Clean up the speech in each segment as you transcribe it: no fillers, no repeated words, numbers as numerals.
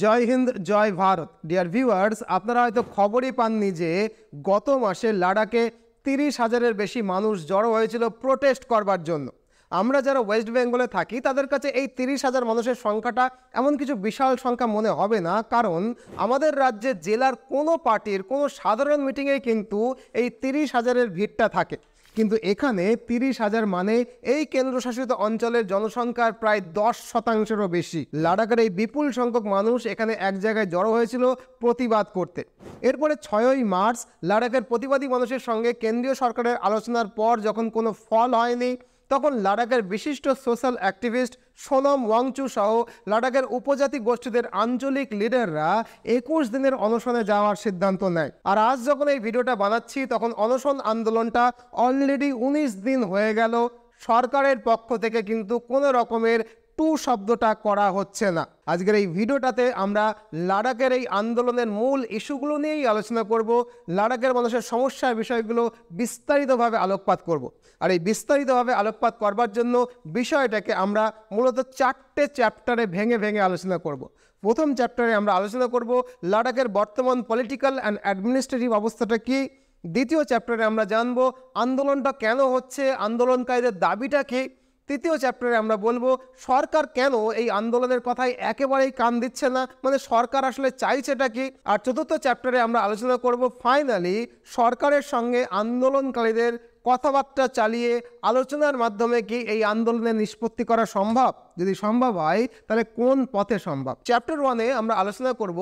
জয় হিন্দ, জয় Bharat. Dear viewers, আপনারা হয়তো খবরই পাননি যে গত মাসে লাদাখে 30,000-এর বেশি মানুষ জড়ো হয়েছিল প্রোটেস্ট করবার জন্য। আমরা যারা ওয়েস্ট বেঙ্গলে থাকি তাদের কাছে এই 30,000 মানুষের সংখ্যাটা এমন কিছু বিশাল সংখ্যা মনে হবে না, কারণ আমাদের রাজ্যে জেলার কোনো পার্টির কোনো সাধারণ মিটিংয়ে কিন্তু এই 30,000-এর ভিড়টা থাকে। কিন্তু এখানে 30,000 মানে এই কেন্দ্রশাসিত অঞ্চলের জনসংখ্যার প্রায় 10%-এরও বেশি। লাদাখের এই বিপুল সংখ্যক মানুষ এখানে এক জায়গায় জড়ো হয়েছিল প্রতিবাদ করতে। এরপরে 6ই মার্চ লাদাখের প্রতিবাদী মানুষের সঙ্গে কেন্দ্রীয় সরকারের আলোচনার পর যখন কোনো ফল হয়নি, তখন লাদাখের বিশিষ্ট সোশ্যাল অ্যাক্টিভিস্ট সোনম ওয়াংচু সহ লাদাখের উপজাতি গোষ্ঠীদের আঞ্চলিক লিডাররা 21 দিনের অনশনে যাওয়ার সিদ্ধান্ত নেয়। আর আজ যখন এই ভিডিওটা বানাচ্ছি তখন অনশন আন্দোলনটা অলরেডি 19 দিন হয়ে গেল। সরকারের পক্ষ থেকে কিন্তু কোনো রকমের শব্দটা করা হচ্ছে না। আজকের এই ভিডিওটাতে আমরা লাদাখের এই আন্দোলনের মূল ইস্যুগুলো নিয়েই আলোচনা করব। লাদাখের মানুষের সমস্যার বিষয়গুলো বিস্তারিতভাবে আলোকপাত করব। আর এই বিস্তারিতভাবে আলোকপাত করবার জন্য বিষয়টাকে আমরা মূলত 4টে চ্যাপ্টারে ভেঙে ভেঙে আলোচনা করব। প্রথম চ্যাপ্টারে আমরা আলোচনা করব লাদাখের বর্তমান পলিটিক্যাল অ্যান্ড অ্যাডমিনিস্ট্রেটিভ অবস্থাটা কী। দ্বিতীয় চ্যাপ্টারে আমরা জানব আন্দোলনটা কেন হচ্ছে, আন্দোলনকারীদের দাবিটা কী। তৃতীয় চ্যাপ্টারে আমরা বলবো সরকার কেন এই আন্দোলনের কথায় একেবারেই কান দিচ্ছে না, মানে সরকার আসলে চাইছেটা কি। আর চতুর্থ চ্যাপ্টারে আমরা আলোচনা করব ফাইনালি সরকারের সঙ্গে আন্দোলনকারীদের কথাবার্তা চালিয়ে আলোচনার মাধ্যমে কি এই আন্দোলনের নিষ্পত্তি করা সম্ভব, যদি সম্ভব হয় তাহলে কোন পথে সম্ভব। চ্যাপ্টার 1-এ আমরা আলোচনা করব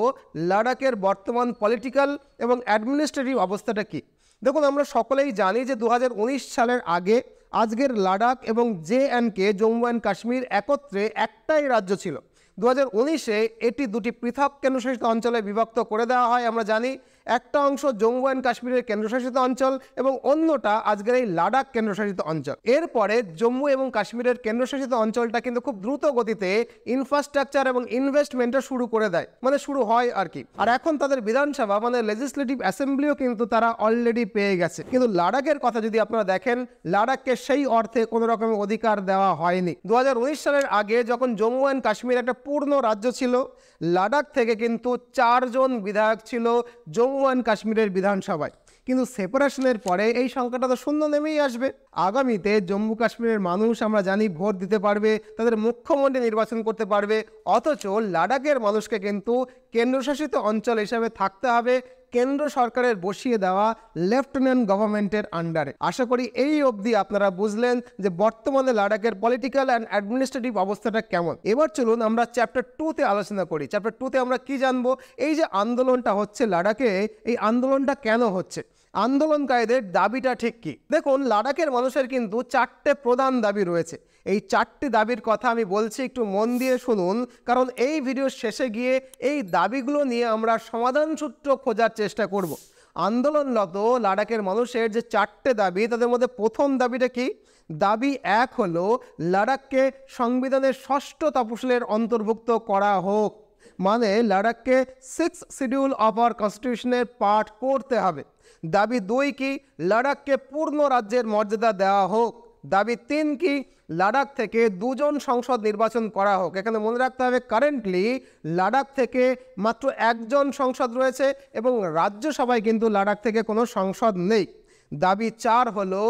লাদাখের বর্তমান পলিটিক্যাল এবং অ্যাডমিনিস্ট্রেটিভ অবস্থাটা কি। দেখুন, আমরা সকলেই জানি যে 2019 সালের আগে আজকের লাদাখ এবং JNK জম্মু অ্যান্ড কাশ্মীর একত্রে একটাই রাজ্য ছিল। 2019-এ এটি দুটি পৃথক কেন্দ্রশাসিত অঞ্চলে বিভক্ত করে দেওয়া হয়। আমরা জানি একটা অংশ জম্মু অ্যান্ড কাশ্মীরের কেন্দ্রশাসিত অঞ্চল এবং অন্যটা আজকের এই লাদাখ কেন্দ্রশাসিত অঞ্চল। এরপরে জম্মু এবং কাশ্মীরের কেন্দ্রশাসিত অঞ্চলটা কিন্তু খুব দ্রুত গতিতে ইনফ্রাস্ট্রাকচার এবং ইনভেস্টমেন্টটা শুরু করে দেয়, মানে শুরু হয় আর কি। আর এখন তাদের বিধানসভা মানে লেজিসলেটিভ অ্যাসেম্বলিও কিন্তু তারা অলরেডি পেয়ে গেছে। কিন্তু লাদাখের কথা যদি আপনারা দেখেন, লাদাখকে সেই অর্থে কোনো রকমের অধিকার দেওয়া হয়নি। 2019 সালের আগে যখন জম্মু অ্যান্ড কাশ্মীর একটা পূর্ণ রাজ্য ছিল, লাদাখ থেকে কিন্তু 4 জন বিধায়ক ছিল জম্মু অ্যান্ড কাশ্মীরের বিধানসভায়। কিন্তু সেপারেশনের পরে এই সংখ্যাটা তো শূন্য নেমেই আসবে। আগামীতে জম্মু কাশ্মীরের মানুষ আমরা জানি ভোট দিতে পারবে, তাদের মুখ্যমন্ত্রী নির্বাচন করতে পারবে, অথচ লাদাখের মানুষকে কিন্তু কেন্দ্রশাসিত অঞ্চল হিসাবে থাকতে হবে কেন্দ্র সরকারের বসিয়ে দেওয়া লেফটেন্যান্ট গভর্নমেন্টের আন্ডারে। আশা করি এই অবধি আপনারা বুঝলেন যে বর্তমানে লাদাখের পলিটিক্যাল অ্যান্ড অ্যাডমিনিস্ট্রেটিভ অবস্থাটা কেমন। এবার চলুন আমরা চ্যাপ্টার 2-তে আলোচনা করি। চ্যাপ্টার 2-তে আমরা কি জানবো, এই যে আন্দোলনটা হচ্ছে লাদাখে, এই আন্দোলনটা কেন হচ্ছে, আন্দোলনকারীদের দাবিটা ঠিক কি। দেখুন, লাদাখের মানুষের কিন্তু 4টে প্রধান দাবি রয়েছে। এই 4টি দাবির কথা আমি বলছি, একটু মন দিয়ে শুনুন, কারণ এই ভিডিওর শেষে গিয়ে এই দাবিগুলো নিয়ে আমরা সমাধান সূত্র খোঁজার চেষ্টা করব। আন্দোলনরত লাদাখের মানুষের যে 4টে দাবি, তাদের মধ্যে প্রথম দাবিটা কি? দাবি 1 হলো লাদাখকে সংবিধানের 6ষ্ঠ তফসিলের অন্তর্ভুক্ত করা হোক, মানে লাদাখকে 6th শিডিউল অফ আওয়ার কনস্টিটিউশনের পার্ট করতে হবে। দাবি 2 কি? লাদাখকে পূর্ণ রাজ্যের মর্যাদা দেওয়া হোক। দাবি 3 কি? লাদাখ থেকে 2 জন সংসদ নির্বাচন করা হোক। এখানে মনে রাখতে হবে কারেন্টলি লাদাখ থেকে মাত্র 1 জন সংসদ রয়েছে এবং রাজ্যসভায় কিন্তু লাদাখ থেকে কোনো সংসদ নেই। দাবি 4 হলো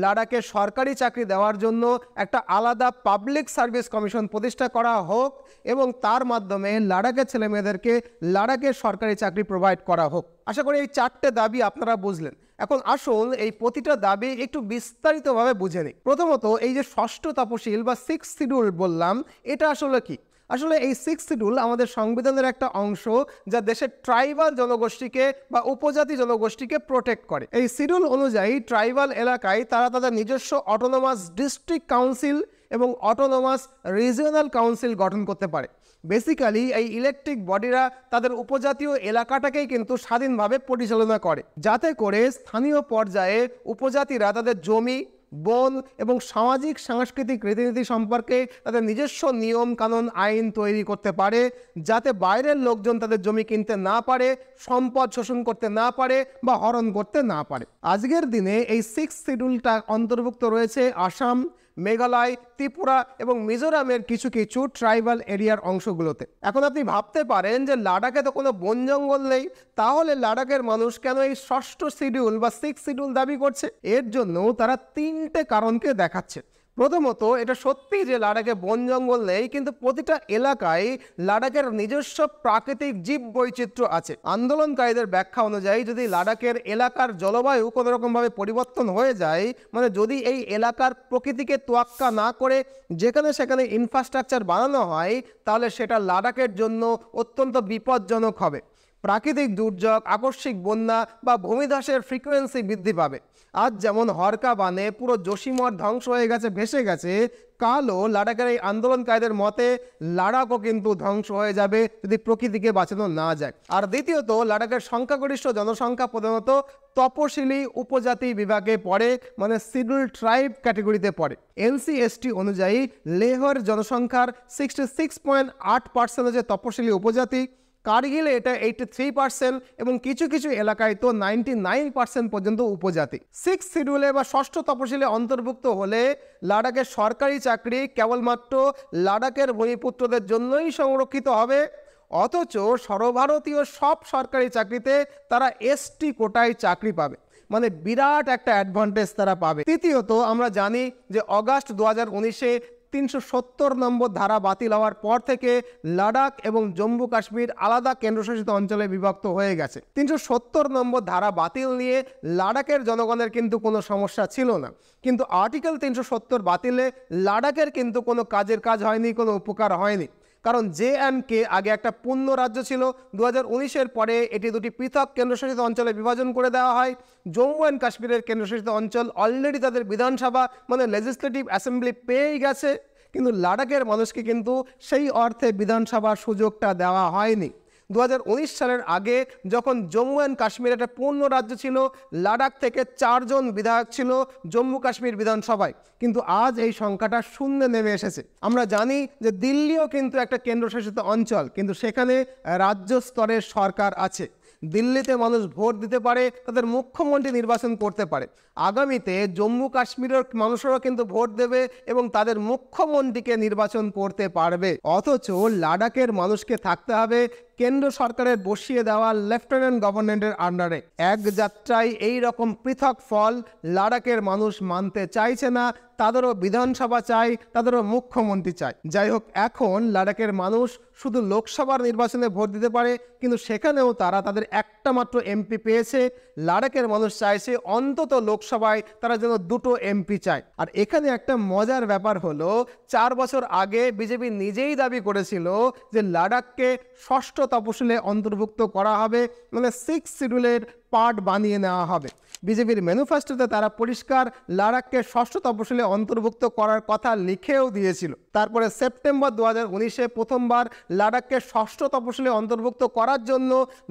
লাদাখে সরকারি চাকরি দেওয়ার জন্য একটা আলাদা পাবলিক সার্ভিস কমিশন প্রতিষ্ঠা করা হোক এবং তার মাধ্যমে লাদাখের ছেলেমেয়েদেরকে লাদাখের সরকারি চাকরি প্রোভাইড করা হোক। আশা করি এই 4টে দাবি আপনারা বুঝলেন। এখন আসুন এই প্রতিটা দাবি একটু বিস্তারিতভাবে বুঝে নিই। প্রথমত, এই যে 6ষ্ঠ তফসিল বা 6th শিডিউল বললাম, এটা আসলে কি? আসলে এই 6th শিডিউল আমাদের সংবিধানের একটা অংশ যা দেশের ট্রাইবাল জনগোষ্ঠীকে বা উপজাতি জনগোষ্ঠীকে প্রোটেক্ট করে। এই শিডিউল অনুযায়ী ট্রাইবাল এলাকায় তারা তাদের নিজস্ব অটোনোমাস ডিস্ট্রিক্ট কাউন্সিল এবং অটোনোমাস রিজিওনাল কাউন্সিল গঠন করতে পারে। বেসিক্যালি এই ইলেকট্রিক বডিরা তাদের উপজাতীয় এলাকাটাকেই কিন্তু স্বাধীনভাবে পরিচালনা করে, যাতে করে স্থানীয় পর্যায়ে উপজাতিরা তাদের জমি, বন এবং সামাজিক সাংস্কৃতিক রীতিনীতি সম্পর্কে তাদের নিজস্ব নিয়ম কানুন আইন তৈরি করতে পারে, যাতে বাইরের লোকজন তাদের জমি কিনতে না পারে, সম্পদ শোষণ করতে না পারে বা হরণ করতে না পারে। আজকের দিনে এই 6th শিডিউলটা অন্তর্ভুক্ত রয়েছে আসাম, মেঘালয়, ত্রিপুরা এবং মিজোরামের কিছু কিছু ট্রাইবাল এরিয়ার অংশগুলোতে। এখন আপনি ভাবতে পারেন যে লাদাখে তো কোনো বন জঙ্গল নেই, তাহলে লাদাখের মানুষ কেন এই 6ষ্ঠ শিডিউল বা 6th শিডিউল দাবি করছে? এর জন্য তারা 3টে কারণকে দেখাচ্ছে। প্রথমত, এটা সত্যি যে লাদাখে বন জঙ্গল নেই, কিন্তু প্রতিটা এলাকায় লাদাখের নিজস্ব প্রাকৃতিক জীব বৈচিত্র্য আছে। আন্দোলনকারীদের ব্যাখ্যা অনুযায়ী যদি লাদাখের এলাকার জলবায়ু কোনো রকমভাবে পরিবর্তন হয়ে যায়, মানে যদি এই এলাকার প্রকৃতিকে তোয়াক্কা না করে যেখানে সেখানে ইনফ্রাস্ট্রাকচার বানানো হয়, তাহলে সেটা লাদাখের জন্য অত্যন্ত বিপজ্জনক হবে। প্রাকৃতিক দুর্যোগ, আকস্মিক বন্যা বা ভূমিধসের ফ্রিকোয়েন্সি বৃদ্ধি পাবে। আজ যেমন হরকা বানে পুরো জসিমঠ ধ্বংস হয়ে গেছে, ভেসে গেছে, কালও লাদাখের এই আন্দোলনকারীদের মতে লাদাখও কিন্তু ধ্বংস হয়ে যাবে যদি প্রকৃতিকে বাঁচানো না যায়। আর দ্বিতীয়ত, লাদাখের সংখ্যাগরিষ্ঠ জনসংখ্যা প্রধানত তপশিলি উপজাতি বিভাগে পড়ে, মানে শিডিউল্ড ট্রাইব ক্যাটেগরিতে পড়ে। NCST অনুযায়ী লেহর জনসংখ্যার 66.8% হচ্ছে তপশিলি উপজাতি, কার্গিলে এটা 83% এবং কিছু কিছু এলাকায় তো 99% পর্যন্ত উপজাতি। 6th শিডিউলে বা 6ষ্ঠ তপশিলে অন্তর্ভুক্ত হলে লাদাখের সরকারি চাকরি কেবলমাত্র লাদাখের ভূমিপুত্রদের জন্যই সংরক্ষিত হবে, অথচ সর্বভারতীয় সব সরকারি চাকরিতে তারা ST কোটায় চাকরি পাবে, মানে বিরাট একটা অ্যাডভান্টেজ তারা পাবে। তৃতীয়ত, আমরা জানি যে অগাস্ট 2019-এ 370 নম্বর ধারা বাতিল হওয়ার পর থেকে লাদাখ এবং জম্মু কাশ্মীর আলাদা কেন্দ্রশাসিত অঞ্চলে বিভক্ত হয়ে গেছে। 370 নম্বর ধারা বাতিল নিয়ে লাদাখের জনগণের কিন্তু কোনো সমস্যা ছিল না, কিন্তু আর্টিকেল 370 বাতিলে লাদাখের কিন্তু কোনো কাজের কাজ হয়নি, কোনো উপকার হয়নি। কারণ JK আগে একটা পূর্ণ রাজ্য ছিল, 2019-এর পরে এটি দুটি পৃথক কেন্দ্রশাসিত অঞ্চলে বিভাজন করে দেওয়া হয়। জম্মু অ্যান্ড কাশ্মীরের কেন্দ্রশাসিত অঞ্চল অলরেডি তাদের বিধানসভা মানে লেজিসলেটিভ অ্যাসেম্বলি পেয়েই গেছে, কিন্তু লাদাখের মানুষকে কিন্তু সেই অর্থে বিধানসভার সুযোগটা দেওয়া হয়নি। 2019 সালের আগে যখন জম্মু অ্যান্ড কাশ্মীর একটা পূর্ণ রাজ্য ছিল, লাদাখ থেকে 4 জন বিধায়ক ছিল জম্মু কাশ্মীর বিধানসভায়, কিন্তু আজ এই সংখ্যাটা শূন্যে নেমে এসেছে। আমরা জানি যে দিল্লিও কিন্তু একটা কেন্দ্রশাসিত অঞ্চল, কিন্তু সেখানে রাজ্য স্তরের সরকার আছে। দিল্লিতে মানুষ ভোট দিতে পারে, তাদের মুখ্যমন্ত্রী নির্বাচন করতে পারে। আগামীতে জম্মু কাশ্মীরের মানুষেরও কিন্তু ভোট দেবে এবং তাদের মুখ্যমন্ত্রীকে নির্বাচন করতে পারবে। অথচ লাদাখের মানুষকে থাকতে হবে কেন্দ্র সরকারের বসিয়ে দেওয়া লেফটেন্যান্ট গভর্নমেন্টের আন্ডারে। এক যাত্রায় এই রকম পৃথক ফল লাদাখের মানুষ মানতে চাইছে না, তাদেরও বিধানসভা চাই, তাদেরও মুখ্যমন্ত্রী চাই। যাই হোক, এখন লাদাখের মানুষ শুধু লোকসভার নির্বাচনে ভোট দিতে পারে, কিন্তু সেখানেও তারা তাদের একটা মাত্র MP পেয়েছে। লাদাখের মানুষ চাইছে অন্তত লোকসভায় তারা যেন 2টো MP চায়। আর এখানে একটা মজার ব্যাপার হলো, 4 বছর আগে বিজেপি নিজেই দাবি করেছিল যে লাদাখকে 6ষ্ঠ তপশিলে অন্তর্ভুক্ত করা হবে, মানে 6th শিডিউলের পার্ট বানিয়ে নেওয়া হবে। বিজেপির ম্যানিফেস্টোতে তারা পরিষ্কার লাদাখকে 6ষ্ঠ তপশিলে অন্তর্ভুক্ত করার কথা লিখেও দিয়েছিল। তারপরে সেপ্টেম্বর 2019-এ প্রথমবার লাদাখকে 6ষ্ঠ তপশিলে অন্তর্ভুক্ত করার জন্য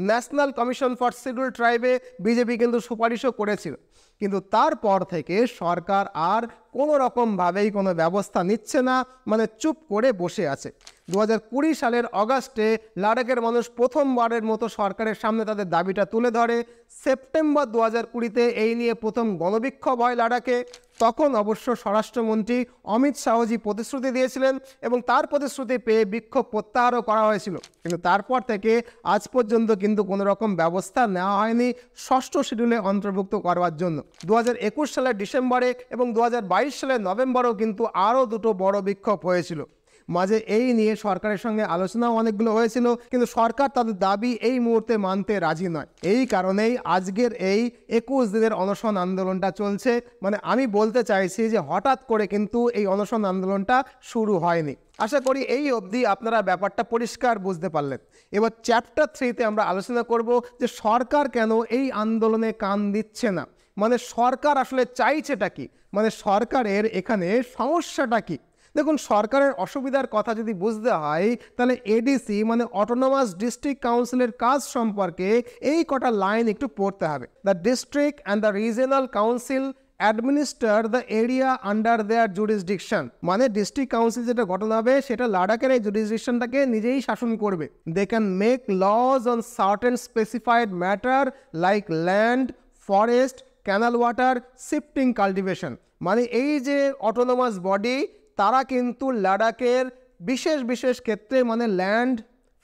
ন্যাশনাল কমিশন ফর শিডিউল ট্রাইবে বিজেপি কিন্তু সুপারিশও করেছিল, কিন্তু তারপর থেকে সরকার আর কোনো রকমভাবেই কোনো ব্যবস্থা নিচ্ছে না, মানে চুপ করে বসে আছে। 2020 সালের অগাস্টে লাদাখের মানুষ প্রথমবারের মতো সরকারের সামনে তাদের দাবিটা তুলে ধরে। সেপ্টেম্বর 2020-তে এই নিয়ে প্রথম গণবিক্ষোভ হয় লাদাখে। তখন অবশ্য স্বরাষ্ট্রমন্ত্রী অমিত শাহজি প্রতিশ্রুতি দিয়েছিলেন এবং তার প্রতিশ্রুতি পেয়ে বিক্ষোভ প্রত্যাহারও করা হয়েছিল, কিন্তু তারপর থেকে আজ পর্যন্ত কিন্তু কোনো রকম ব্যবস্থা নেওয়া হয়নি 6ষ্ঠ শিডিউলে অন্তর্ভুক্ত করবার জন্য। 2021 সালের ডিসেম্বরে এবং 2022 সালের নভেম্বরেও কিন্তু আরও 2টো বড় বিক্ষোভ হয়েছিল। মাঝে এই নিয়ে সরকারের সঙ্গে আলোচনাও অনেকগুলো হয়েছিল, কিন্তু সরকার তাদের দাবি এই মুহূর্তে মানতে রাজি নয়। এই কারণেই আজকের এই 21 দিনের অনশন আন্দোলনটা চলছে। মানে আমি বলতে চাইছি যে হঠাৎ করে কিন্তু এই অনশন আন্দোলনটা শুরু হয়নি। আশা করি এই অবধি আপনারা ব্যাপারটা পরিষ্কার বুঝতে পারলেন। এবার চ্যাপ্টার 3-তে আমরা আলোচনা করব যে সরকার কেন এই আন্দোলনে কান দিচ্ছে না, মানে সরকার আসলে চাইছেটা কি, মানে সরকারের এখানে সমস্যাটা কি। দেখুন, সরকারের অসুবিধার কথা যদি বুঝতে হয় তাহলে ADC মানে অটোনমাস ডিস্ট্রিক্ট কাউন্সিলের কাজ সম্পর্কে এই কটা লাইন একটু পড়তে হবে। The district and the regional council administer the area under their jurisdiction, মানে ডিস্ট্রিক্ট কাউন্সিল যেটা গঠন হবে সেটা লাদাখের এই জুরিসডিকশনটাকে নিজেই শাসন করবে। They can make laws on certain specified matter like land, forest, canal water, shifting cultivation, মানে এই যে অটোনোমাস বডি, তারা কিন্তু লাদাখের বিশেষ বিশেষ ক্ষেত্রে মানে ল্যান্ড,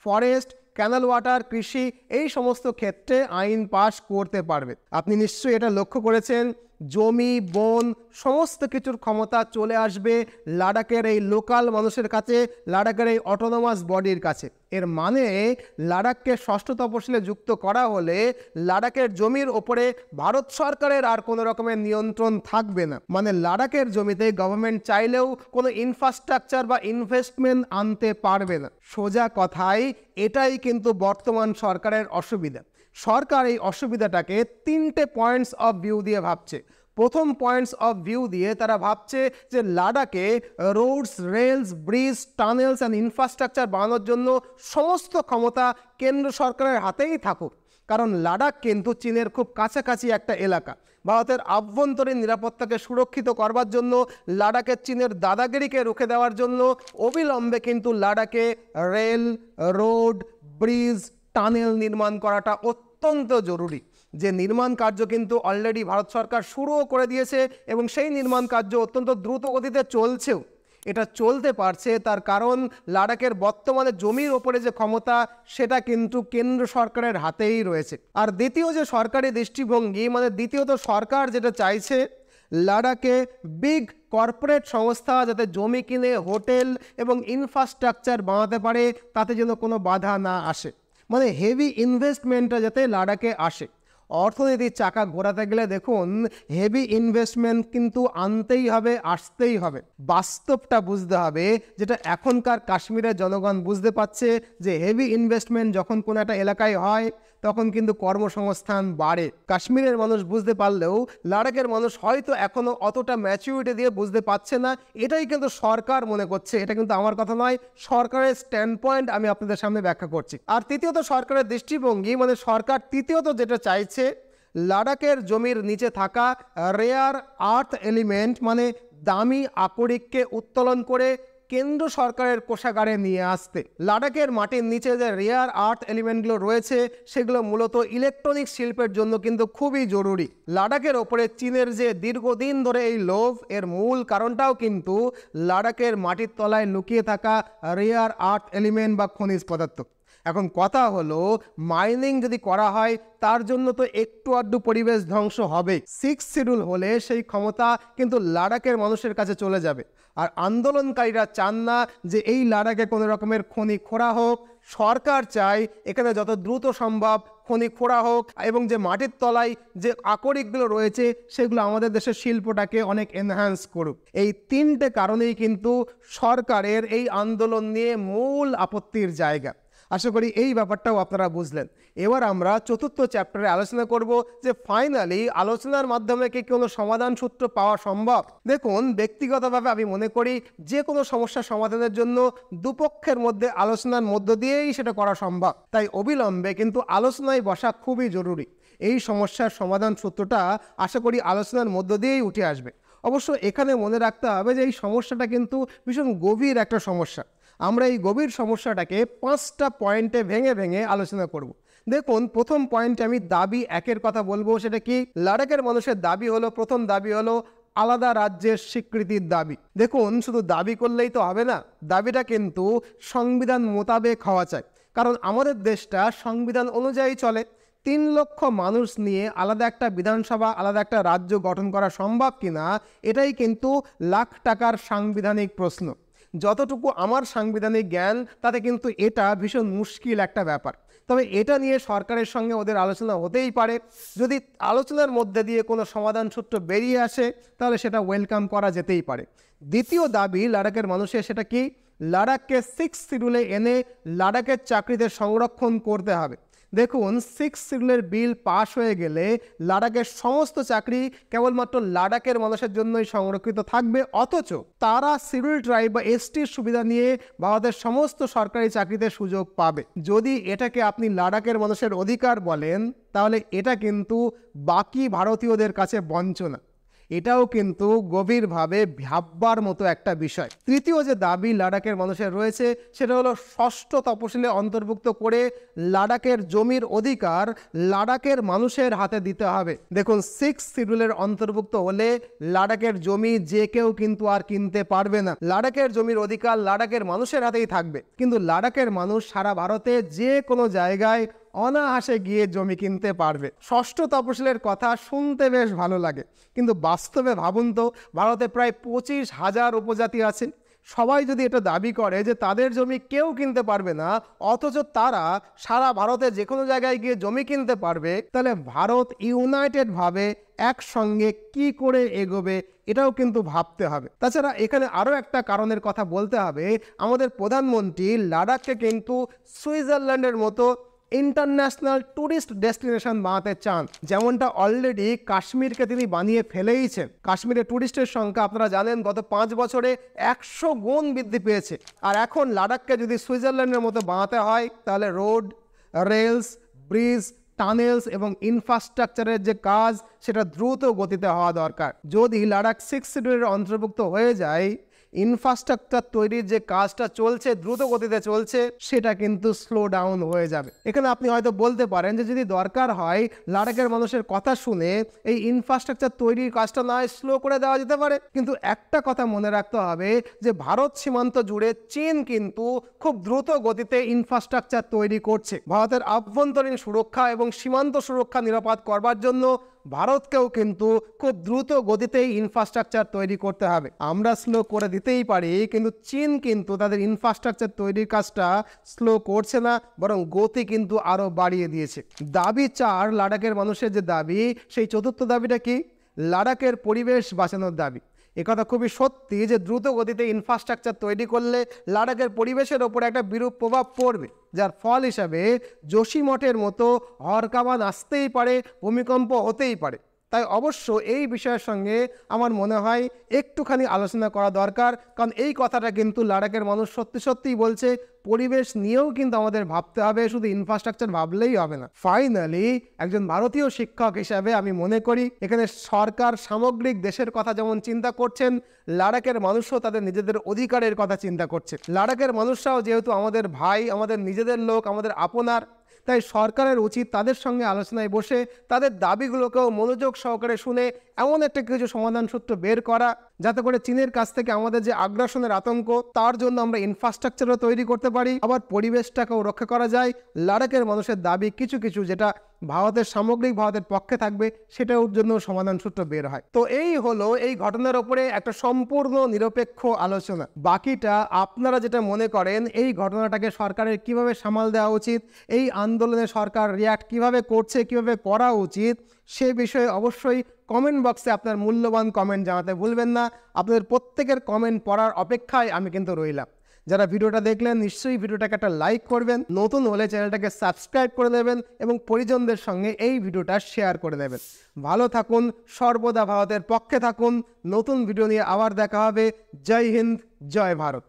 ফরেস্ট, ক্যানাল ওয়াটার, কৃষি এই সমস্ত ক্ষেত্রে আইন পাস করতে পারবে। আপনি নিশ্চয়ই এটা লক্ষ্য করেছেন, জমি, বন সমস্ত কিছুর ক্ষমতা চলে আসবে লাদাখের এই লোকাল মানুষের কাছে, লাদাখের এই অটোনোমাস বডির কাছে। এর মানে লাদাখকে ষষ্ঠ তপশিলে যুক্ত করা হলে লাদাখের জমির ওপরে ভারত সরকারের আর কোনো রকমের নিয়ন্ত্রণ থাকবে না। মানে লাদাখের জমিতে গভর্নমেন্ট চাইলেও কোনো ইনফ্রাস্ট্রাকচার বা ইনভেস্টমেন্ট আনতে পারবে না। সোজা কথায় এটাই কিন্তু বর্তমান সরকারের অসুবিধা। সরকার এই অসুবিধাটাকে 3টে পয়েন্টস অফ ভিউ দিয়ে ভাবছে। প্রথম পয়েন্টস অফ ভিউ দিয়ে তারা ভাবছে যে লাদাখে roads, rails, bridge, tunnels and infrastructure বানানোর জন্য সমস্ত ক্ষমতা কেন্দ্র সরকারের হাতেই থাকুক। কারণ লাদাখ কিন্তু চীনের খুব কাছাকাছি একটা এলাকা। ভারতের আভ্যন্তরীণ নিরাপত্তাকে সুরক্ষিত করবার জন্য, লাদাখের চীনের দাদাগিরিকে রুখে দেওয়ার জন্য অবিলম্বে কিন্তু লাদাখে রেল, রোড, ব্রিজ, টানেল নির্মাণ করাটা অত্যন্ত জরুরি। যে নির্মাণ কার্য কিন্তু অলরেডি ভারত সরকার শুরুও করে দিয়েছে এবং সেই নির্মাণ কার্য অত্যন্ত দ্রুত গতিতে চলছেও। এটা চলতে পারছে তার কারণ লাদাখের বর্তমানে জমির ওপরে যে ক্ষমতা সেটা কিন্তু কেন্দ্র সরকারের হাতেই রয়েছে। আর দ্বিতীয় যে সরকারি দৃষ্টিভঙ্গি, মানে দ্বিতীয়ত সরকার যেটা চাইছে, লাদাখে বিগ কর্পোরেট সংস্থা যাতে জমি কিনে হোটেল এবং ইনফ্রাস্ট্রাকচার বানাতে পারে, তাতে যেন কোনো বাধা না আসে। মানে হেভি ইনভেস্টমেন্টটা যাতে লাদাখে আসে। অর্থনীতির চাকা ঘোরাতে গেলে দেখুন হেভি ইনভেস্টমেন্ট কিন্তু আনতেই হবে, আসতেই হবে। বাস্তবটা বুঝতে হবে, যেটা এখনকার কাশ্মীরের জনগণ বুঝতে পারছে যে হেভি ইনভেস্টমেন্ট যখন কোনো একটা এলাকায় হয় তখন কিন্তু কর্মসংস্থান বাড়ে। কাশ্মীরের মানুষ বুঝতে পারলেও লাদাখের মানুষ হয়তো এখনও অতটা ম্যাচুরিটি দিয়ে বুঝতে পারছে না। এটাই কিন্তু সরকার মনে করছে, এটা কিন্তু আমার কথা নয়, সরকারের স্ট্যান্ড পয়েন্ট আমি আপনাদের সামনে ব্যাখ্যা করছি। আর তৃতীয়ত সরকারের দৃষ্টিভঙ্গি, মানে সরকার তৃতীয়ত যেটা চাইছে, লাদাখের জমির নিচে থাকা রেয়ার আর্থ এলিমেন্ট মানে দামি আকরিককে উত্তোলন করে কেন্দ্র সরকারের কোষাগারে নিয়ে আসতে। লাদাখের মাটির নিচে যে রেয়ার আর্থ এলিমেন্টগুলো রয়েছে সেগুলো মূলত ইলেকট্রনিক্স শিল্পের জন্য কিন্তু খুবই জরুরি। লাদাখের ওপরে চীনের যে দীর্ঘদিন ধরে এই লোভ, এর মূল কারণটাও কিন্তু লাদাখের মাটির তলায় লুকিয়ে থাকা রেয়ার আর্থ এলিমেন্ট বা খনিজ পদার্থ। এখন কথা হলো, মাইনিং যদি করা হয় তার জন্য তো একটু আধটু পরিবেশ ধ্বংস হবে। 6 শিডিউল হলে সেই ক্ষমতা কিন্তু লাদাখের মানুষের কাছে চলে যাবে। আর আন্দোলনকারীরা চান না যে এই লাদাখে কোনো রকমের খনি খোঁড়া হোক। সরকার চায় এখানে যত দ্রুত সম্ভব খনি খোঁড়া হোক এবং যে মাটির তলায় যে আকরিকগুলো রয়েছে সেগুলো আমাদের দেশের শিল্পটাকে অনেক এনহ্যান্স করুক। এই 3টে কারণেই কিন্তু সরকারের এই আন্দোলন নিয়ে মূল আপত্তির জায়গা। আশা করি এই ব্যাপারটাও আপনারা বুঝলেন। এবার আমরা চতুর্থ চ্যাপ্টারে আলোচনা করব যে ফাইনালি আলোচনার মাধ্যমে কি কোনো সমাধান সূত্র পাওয়া সম্ভব। দেখুন, ব্যক্তিগতভাবে আমি মনে করি যে কোনো সমস্যা সমাধানের জন্য দুপক্ষের মধ্যে আলোচনার মধ্য দিয়েই সেটা করা সম্ভব। তাই অবিলম্বে কিন্তু আলোচনায় বসা খুবই জরুরি। এই সমস্যার সমাধান সূত্রটা আশা করি আলোচনার মধ্য দিয়েই উঠে আসবে। অবশ্য এখানে মনে রাখতে হবে যে এই সমস্যাটা কিন্তু ভীষণ গভীর একটা সমস্যা। আমরা এই গভীর সমস্যাটাকে 5টা পয়েন্টে ভেঙে ভেঙে আলোচনা করব। দেখুন, প্রথম পয়েন্টে আমি দাবি 1-এর কথা বলবো। সেটা কি? লাদাখের মানুষের দাবি হলো, প্রথম দাবি হলো আলাদা রাজ্যের স্বীকৃতির দাবি। দেখুন, শুধু দাবি করলেই তো হবে না, দাবিটা কিন্তু সংবিধান মোতাবেক হওয়া চাই। কারণ আমাদের দেশটা সংবিধান অনুযায়ী চলে। 3 লক্ষ মানুষ নিয়ে আলাদা একটা বিধানসভা, আলাদা একটা রাজ্য গঠন করা সম্ভব কিনা, এটাই কিন্তু লাখ টাকার সাংবিধানিক প্রশ্ন। যতটুকু আমার সাংবিধানিক জ্ঞান তাতে কিন্তু এটা ভীষণ মুশকিল একটা ব্যাপার। তবে এটা নিয়ে সরকারের সঙ্গে ওদের আলোচনা হতেই পারে। যদি আলোচনার মধ্যে দিয়ে কোনো সমাধান সূত্র বেরিয়ে আসে তাহলে সেটা ওয়েলকাম করা যেতেই পারে। দ্বিতীয় দাবি লাদাখের মানুষের, সেটা কি? লাদাখকে 6 শিডিউলে এনে লাদাখের চাকরিদের সংরক্ষণ করতে হবে। দেখুন, 6 শিডিউলের বিল পাশ হয়ে গেলে লাদাখের সমস্ত চাকরি কেবলমাত্র লাদাখের মানুষের জন্যই সংরক্ষিত থাকবে, অথচ তারা শিডিউল ট্রাইব বা এসটির সুবিধা নিয়ে ভারতের সমস্ত সরকারি চাকরিতে সুযোগ পাবে। যদি এটাকে আপনি লাদাখের মানুষের অধিকার বলেন তাহলে এটা কিন্তু বাকি ভারতীয়দের কাছে বঞ্চনা। এটাও কিন্তু গভীরভাবে ভাববার মতো একটা বিষয়। তৃতীয় যে দাবি লাদাখের মানুষের রয়েছে সেটা হলো ষষ্ঠ তফসিলে অন্তর্ভুক্ত করে লাদাখের জমির অধিকার লাদাখের মানুষের হাতে দিতে হবে। দেখুন, 6 শিডিউলের অন্তর্ভুক্ত হলে লাদাখের জমি যে কেউ কিন্তু আর কিনতে পারবে না। লাদাখের জমির অধিকার লাদাখের মানুষের হাতেই থাকবে, কিন্তু লাদাখের মানুষ সারা ভারতে যে কোনো জায়গায় অনায়াসে গিয়ে জমি কিনতে পারবে। ষষ্ঠ তফসিলের কথা শুনতে বেশ ভালো লাগে, কিন্তু বাস্তবে ভাবুন তো, ভারতে প্রায় 25,000 উপজাতি আছে। সবাই যদি এটা দাবি করে যে তাদের জমি কেউ কিনতে পারবে না, অথচ তারা সারা ভারতে যে কোনো জায়গায় গিয়ে জমি কিনতে পারবে, তাহলে ভারত ইউনাইটেডভাবে একসঙ্গে কি করে এগোবে এটাও কিন্তু ভাবতে হবে। তাছাড়া এখানে আরও একটা কারণের কথা বলতে হবে। আমাদের প্রধানমন্ত্রী লাদাখকে কিন্তু সুইজারল্যান্ডের মতো ইন্টারন্যাশনাল ট্যুরিস্ট ডেস্টিনেশন বানাতে চান, যেমনটা অলরেডি কাশ্মীরকে তিনি বানিয়ে ফেলেইছেন। কাশ্মীরে ট্যুরিস্টের সংখ্যা আপনারা জানেন গত 5 বছরে 100 গুণ বৃদ্ধি পেয়েছে। আর এখন লাদাখকে যদি সুইজারল্যান্ডের মতো বানাতে হয়, তাহলে রোড, রেলস, ব্রিজ, টানেলস এবং ইনফ্রাস্ট্রাকচারের যে কাজ সেটা দ্রুত গতিতে হওয়া দরকার। যদি লাদাখ 6 শিডিউলের অন্তর্ভুক্ত হয়ে যায়, ইনফ্রাস্ট্রাকচার তৈরির যে কাজটা চলছে, দ্রুত গতিতে চলছে, সেটা কিন্তু স্লো ডাউন হয়ে যাবে। এখানে আপনি হয়তো বলতে পারেন যে যদি দরকার হয় লাদাখের মানুষের কথা শুনে এই ইনফ্রাস্ট্রাকচার তৈরির কাজটা না স্লো করে দেওয়া যেতে পারে, কিন্তু একটা কথা মনে রাখতে হবে যে ভারত সীমান্ত জুড়ে চীন কিন্তু খুব দ্রুত গতিতে ইনফ্রাস্ট্রাকচার তৈরি করছে। ভারতের আভ্যন্তরীণ সুরক্ষা এবং সীমান্ত সুরক্ষা নিরাপদ করবার জন্য ভারতকেও কিন্তু খুব দ্রুত গতিতেই ইনফ্রাস্ট্রাকচার তৈরি করতে হবে। আমরা স্লো করে দিতেই পারি, কিন্তু চীন কিন্তু তাদের ইনফ্রাস্ট্রাকচার তৈরির কাজটা স্লো করছে না, বরং গতি কিন্তু আরও বাড়িয়ে দিয়েছে। দাবি 4, লাদাখের মানুষের যে দাবি, সেই চতুর্থ দাবিটা কি? লাদাখের পরিবেশ বাঁচানোর দাবি। একথা খুবই সত্যি যে দ্রুত গতিতে ইনফ্রাস্ট্রাকচার তৈরি করলে লাদাখের পরিবেশের ওপর একটা বিরূপ প্রভাব পড়বে, যার ফল হিসাবে যোশীমঠের মতো হরকাবান আসতেই পারে, ভূমিকম্প হতেই পারে। তাই অবশ্য এই বিষয়ের সঙ্গে আমার মনে হয় একটুখানি আলোচনা করা দরকার, কারণ এই কথাটা কিন্তু লাদাখের মানুষ সত্যিই বলছে। পরিবেশ নিয়েও কিন্তু আমাদের ভাবতে হবে, শুধু ইনফ্রাস্ট্রাকচার ভাবলেই হবে না। ফাইনালি, একজন ভারতীয় শিক্ষক হিসাবে আমি মনে করি এখানে সরকার সামগ্রিক দেশের কথা যেমন চিন্তা করছেন, লাদাখের মানুষও তাদের নিজেদের অধিকারের কথা চিন্তা করছে। লাদাখের মানুষরাও যেহেতু আমাদের ভাই, আমাদের নিজেদের লোক, আমাদের আপনার, তাই সরকারের উচিত তাদের সঙ্গে আলোচনায় বসে তাদের দাবিগুলোকেও মনোযোগ সহকারে শুনে এমন একটা কিছু সমাধান সূত্র বের করা, যাতে করে চীনের কাছ থেকে আমাদের যে আগ্রাসনের আতঙ্ক, তার জন্য আমরা ইনফ্রাস্ট্রাকচারও তৈরি করতে পারি, আবার পরিবেশটাকেও রক্ষা করা যায়। লাদাখের মানুষের দাবি কিছু যেটা ভারতের সামগ্রিক ভারতের পক্ষে থাকবে, সেটার জন্য সমাধান সূত্র বের হয়। তো এই হলো এই ঘটনার উপরে একটা সম্পূর্ণ নিরপেক্ষ আলোচনা। বাকিটা আপনারা যেটা মনে করেন, এই ঘটনাটাকে সরকারের কিভাবে সামাল দেওয়া উচিত, এই আন্দোলনে সরকার রিয়াক্ট কিভাবে করছে, কিভাবে করা উচিত, সে বিষয়ে অবশ্যই কমেন্ট বক্সে আপনার মূল্যবান কমেন্ট জানাতে ভুলবেন না। আপনাদের প্রত্যেকের কমেন্ট পড়ার অপেক্ষায় আমি কিন্তু রইলাম। যারা ভিডিওটা দেখলেন নিশ্চয়ই ভিডিওটাকে একটা লাইক করবেন, নতুন হলে চ্যানেলটাকে সাবস্ক্রাইব করে দেবেন এবং পরিজনদের সঙ্গে এই ভিডিওটা শেয়ার করে দেবেন। ভালো থাকুন, সর্বদা ভারতের পক্ষে থাকুন। নতুন ভিডিও নিয়ে আবার দেখা হবে। জয় হিন্দ, জয় ভারত।